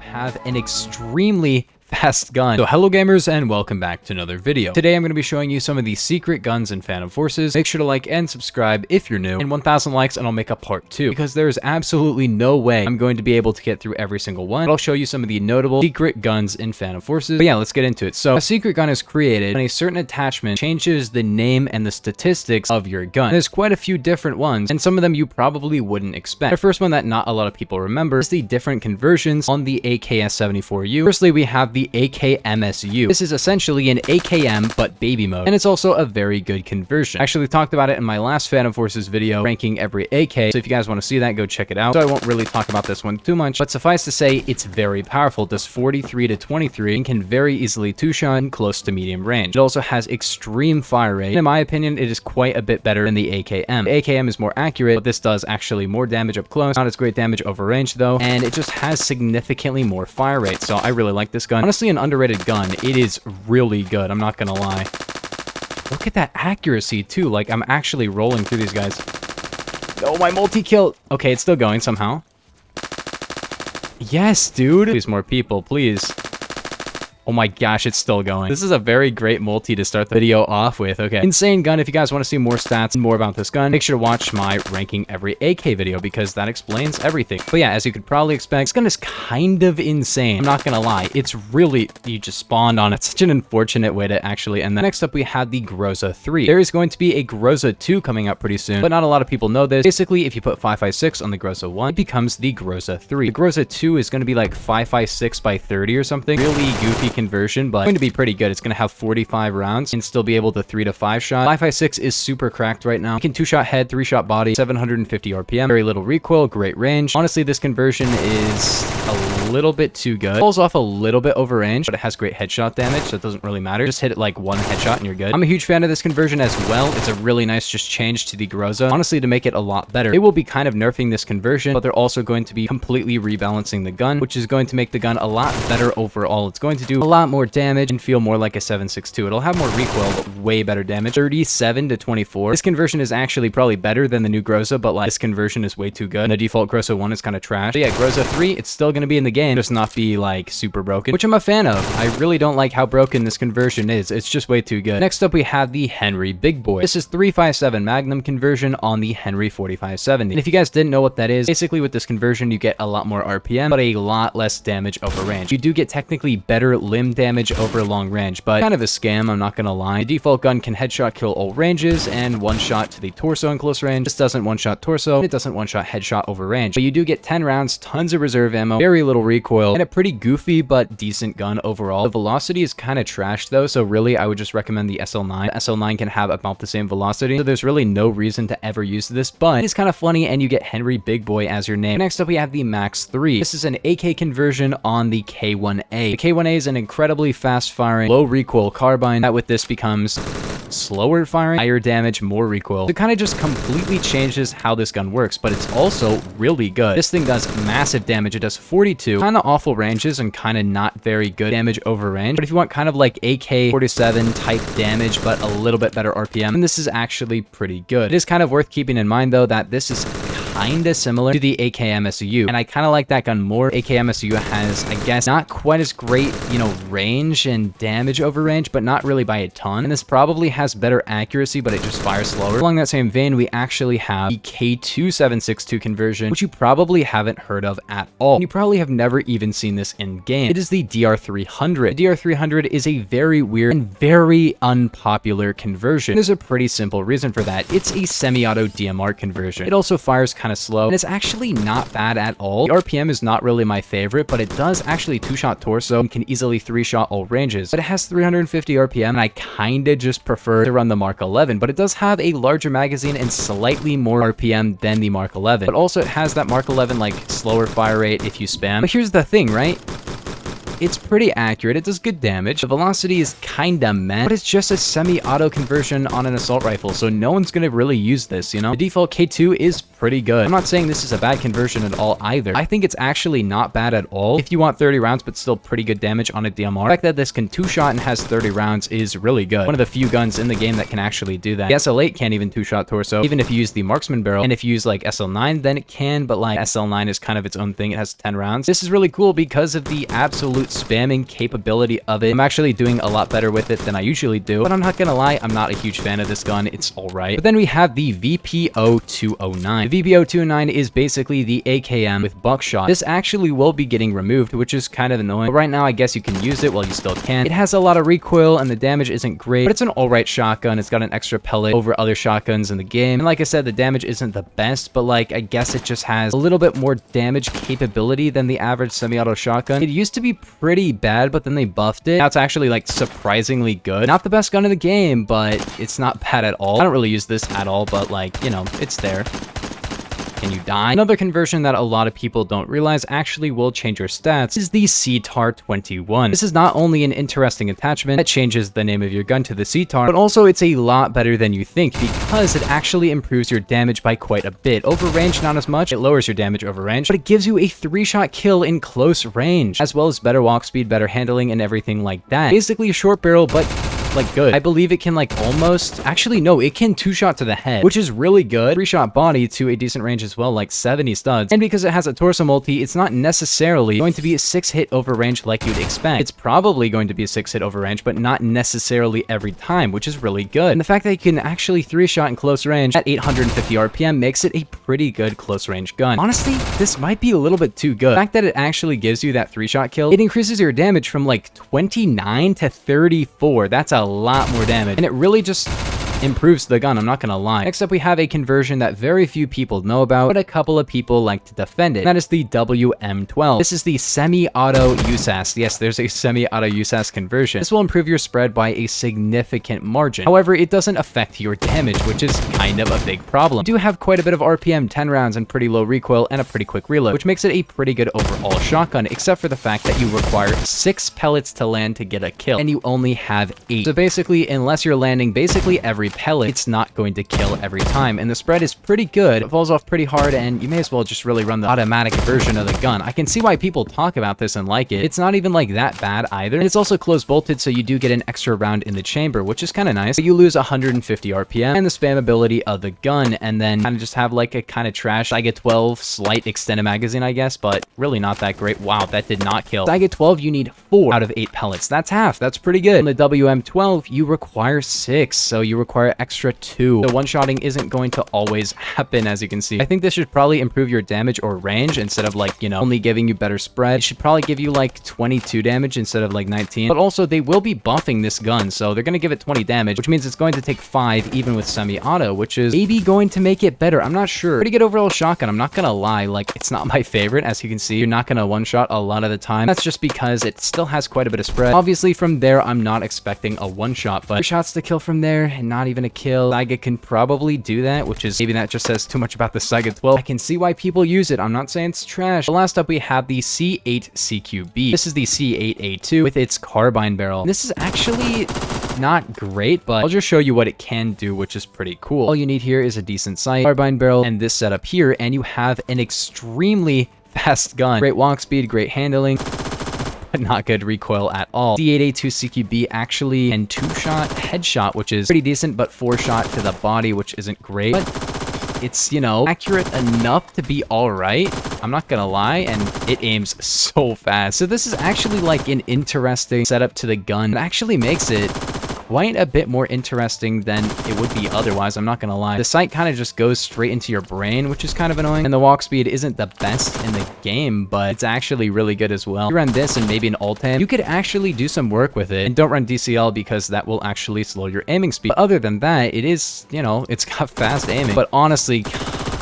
have an extremely fast gun. So hello gamers and welcome back to another video. Today I'm going to be showing you some of the secret guns in Phantom Forces. Make sure to like and subscribe if you're new, and 1,000 likes and I'll make a part 2, because there's absolutely no way I'm going to be able to get through every single one. But I'll show you some of the notable secret guns in Phantom Forces. But yeah, let's get into it. So a secret gun is created when a certain attachment changes the name and the statistics of your gun. There's quite a few different ones, and some of them you probably wouldn't expect. The first one that not a lot of people remember is the different conversions on the AKS-74U. Firstly, we have the AKMSU. This is essentially an AKM but baby mode, and it's also a very good conversion. I actually talked about it in my last Phantom Forces video, ranking every AK, so if you guys want to see that, go check it out. So I won't really talk about this one too much, but suffice to say, it's very powerful. It does 43 to 23 and can very easily two-shot in close to medium range. It also has extreme fire rate, and in my opinion, it is quite a bit better than the AKM. The AKM is more accurate, but this does actually more damage up close. Not as great damage over range though, and it just has significantly more fire rate, so I really like this gun. Honestly, an underrated gun. It is really good, I'm not gonna lie. Look at that accuracy too, like I'm actually rolling through these guys. Oh, my multi-kill. Okay, it's still going somehow. Yes, dude. Please, more people, please. Oh my gosh, it's still going. This is a very great multi to start the video off with. Okay, insane gun. If you guys want to see more stats and more about this gun, make sure to watch my ranking every AK video, because that explains everything. But yeah, as you could probably expect, this gun is kind of insane. I'm not gonna lie, it's really, you just spawned on it. Such an unfortunate way to actually end that. Next up, we have the Groza 3. There is going to be a Groza 2 coming up pretty soon, but not a lot of people know this. Basically, if you put 5.56 on the Groza 1, it becomes the Groza 3. The Groza 2 is going to be like 5.56 by 30 or something. Really goofy conversion, but it's going to be pretty good. It's going to have 45 rounds and still be able to 3 to 5 shot. 5.56 is super cracked right now. You can 2-shot head, 3-shot body, 750 RPM, very little recoil, great range. Honestly, this conversion is a little bit too good. It falls off a little bit over range, but it has great headshot damage, so it doesn't really matter. Just hit it like one headshot and you're good. I'm a huge fan of this conversion as well. It's a really nice just change to the Groza, honestly, to make it a lot better. They will be kind of nerfing this conversion, but they're also going to be completely rebalancing the gun, which is going to make the gun a lot better overall. It's going to do a lot more damage and feel more like a 7.62. It'll have more recoil, but way better damage. 37 to 24. This conversion is actually probably better than the new Groza, but like this conversion is way too good. And the default Groza 1 is kind of trash. But yeah, Groza 3, it's still going to be in the game, just not be like super broken, which I'm a fan of. I really don't like how broken this conversion is. It's just way too good. Next up, we have the Henry Big Boy. This is 3.57 Magnum conversion on the Henry 4570. And if you guys didn't know what that is, basically with this conversion, you get a lot more RPM, but a lot less damage over range. You do get technically better limb damage over long range, but kind of a scam, I'm not gonna lie. The default gun can headshot kill all ranges and one-shot to the torso in close range. This doesn't one-shot torso, and it doesn't one-shot headshot over range. But you do get 10 rounds, tons of reserve ammo, very little recoil, and a pretty goofy but decent gun overall. The velocity is kind of trash though, so really I would just recommend the SL9. The SL9 can have about the same velocity, so there's really no reason to ever use this, but it's kind of funny, and you get Henry Big Boy as your name. Next up, we have the Max 3. This is an AK conversion on the K1A. The K1A is an incredibly fast-firing, low recoil carbine that with this becomes slower firing, higher damage, more recoil. It kind of just completely changes how this gun works, but it's also really good. This thing does massive damage. It does 42, kind of awful ranges and kind of not very good damage over range. But if you want kind of like AK-47 type damage, but a little bit better RPM, then this is actually pretty good. It is kind of worth keeping in mind though that this is kinda similar to the AKMSU, and I kind of like that gun more. AKMSU has, I guess, not quite as great, you know, range and damage over range, but not really by a ton. And this probably has better accuracy, but it just fires slower. Along that same vein, we actually have the K2762 conversion, which you probably haven't heard of at all. And you probably have never even seen this in game. It is the DR300. The DR300 is a very weird and very unpopular conversion. There's a pretty simple reason for that. It's a semi-auto DMR conversion. It also fires kind of slow, and it's actually not bad at all. The RPM is not really my favorite, but it does actually 2-shot torso and can easily 3-shot all ranges. But it has 350 RPM, and I kinda just prefer to run the Mark 11, but it does have a larger magazine and slightly more RPM than the Mark 11. But also it has that Mark 11 like slower fire rate if you spam. But here's the thing, right? it's pretty accurate. It does good damage. The velocity is kinda meh, but it's just a semi-auto conversion on an assault rifle, so no one's gonna really use this, you know? The default K2 is pretty good. I'm not saying this is a bad conversion at all either. I think it's actually not bad at all if you want 30 rounds but still pretty good damage on a DMR. The fact that this can two-shot and has 30 rounds is really good. One of the few guns in the game that can actually do that. The SL8 can't even two-shot torso, even if you use the marksman barrel, and if you use like SL9 then it can, but like SL9 is kind of its own thing. It has 10 rounds. This is really cool because of the absolute spamming capability of it. I'm actually doing a lot better with it than I usually do, but I'm not gonna lie, I'm not a huge fan of this gun. It's alright. But then we have the VPO-209. The VPO-209 is basically the AKM with buckshot. This actually will be getting removed, which is kind of annoying, but right now I guess you can use it while you still can. It has a lot of recoil and the damage isn't great, but it's an alright shotgun. It's got an extra pellet over other shotguns in the game, and like I said, the damage isn't the best, but like I guess it just has a little bit more damage capability than the average semi-auto shotgun. It used to be pretty bad, but then they buffed it. Now it's actually like surprisingly good. Not the best gun in the game, but it's not bad at all. I don't really use this at all, but like, you know, it's there. Can you die? Another conversion that a lot of people don't realize actually will change your stats is the CTAR-21. This is not only an interesting attachment that changes the name of your gun to the CTAR, but also it's a lot better than you think because it actually improves your damage by quite a bit. Over range, not as much. It lowers your damage over range, but it gives you a 3-shot kill in close range, as well as better walk speed, better handling, and everything like that. Basically a short barrel, but like good. I believe it can like almost, actually no, it can 2-shot to the head, which is really good. 3-shot body to a decent range as well, like 70 studs. And because it has a torso multi, it's not necessarily going to be a 6-hit over range like you'd expect. It's probably going to be a 6-hit over range, but not necessarily every time, which is really good. And the fact that you can actually 3-shot in close range at 850 RPM makes it a pretty good close range gun. Honestly, this might be a little bit too good. The fact that it actually gives you that 3-shot kill, it increases your damage from like 29 to 34. That's a lot more damage, and it really just improves the gun, I'm not gonna lie. Next up, we have a conversion that very few people know about, but a couple of people like to defend it. That is the WM12. This is the semi-auto USAS. Yes, there's a semi-auto USAS conversion. This will improve your spread by a significant margin. However, it doesn't affect your damage, which is kind of a big problem. You do have quite a bit of RPM, 10 rounds, and pretty low recoil, and a pretty quick reload, which makes it a pretty good overall shotgun, except for the fact that you require 6 pellets to land to get a kill, and you only have 8. So basically, unless you're landing basically every pellet, it's not going to kill every time, and the spread is pretty good. It falls off pretty hard, and you may as well just really run the automatic version of the gun. I can see why people talk about this and like it. It's not even like that bad either, and it's also close bolted, so you do get an extra round in the chamber, which is kind of nice. But you lose 150 RPM and the spammability of the gun, and then kind of just have like a kind of trash Saiga 12 slight extended magazine, I guess, but really not that great. Wow, that did not kill. Saiga 12, you need 4 out of 8 pellets. That's half. That's pretty good. On the WM12, you require 6, so you require extra 2. The one-shotting isn't going to always happen, as you can see. I think this should probably improve your damage or range instead of like, you know, only giving you better spread. It should probably give you like 22 damage instead of like 19. But also, they will be buffing this gun, so they're going to give it 20 damage, which means it's going to take 5 even with semi-auto, which is maybe going to make it better. I'm not sure. Pretty good overall shotgun. I'm not going to lie. Like, it's not my favorite. As you can see, you're not going to one-shot a lot of the time. That's just because it still has quite a bit of spread. Obviously, from there, I'm not expecting a one-shot, but 3 shots to kill from there and not even a kill. Saiga can probably do that, which is maybe that just says too much about the Saiga 12. I can see why people use it. I'm not saying it's trash. But last up, we have the C8CQB. This is the C8A2 with its carbine barrel. This is actually not great, but I'll just show you what it can do, which is pretty cool. All you need here is a decent sight, carbine barrel, and this setup here, and you have an extremely fast gun. Great walk speed, great handling, but not good recoil at all. C8A2CQB actually and 2-shot headshot, which is pretty decent, but 4-shot to the body, which isn't great. But it's, you know, accurate enough to be all right. I'm not gonna lie, and it aims so fast. So this is actually like an interesting setup to the gun. It actually makes it quite a bit more interesting than it would be otherwise, I'm not gonna lie. The sight kind of just goes straight into your brain, which is kind of annoying, and the walk speed isn't the best in the game, but it's actually really good as well. If you run this and maybe an alt-aim, you could actually do some work with it, and don't run DCL because that will actually slow your aiming speed. But other than that, it is, you know, it's got fast aiming, but honestly,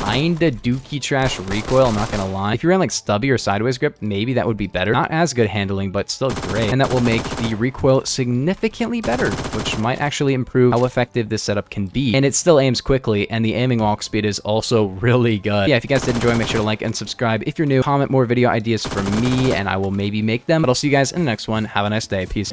kinda dookie trash recoil, I'm not gonna lie. If you ran like stubby or sideways grip, maybe that would be better. Not as good handling, but still great. And that will make the recoil significantly better, which might actually improve how effective this setup can be. And it still aims quickly, and the aiming walk speed is also really good. Yeah, if you guys did enjoy, make sure to like and subscribe. If you're new, comment more video ideas for me, and I will maybe make them. But I'll see you guys in the next one. Have a nice day. Peace.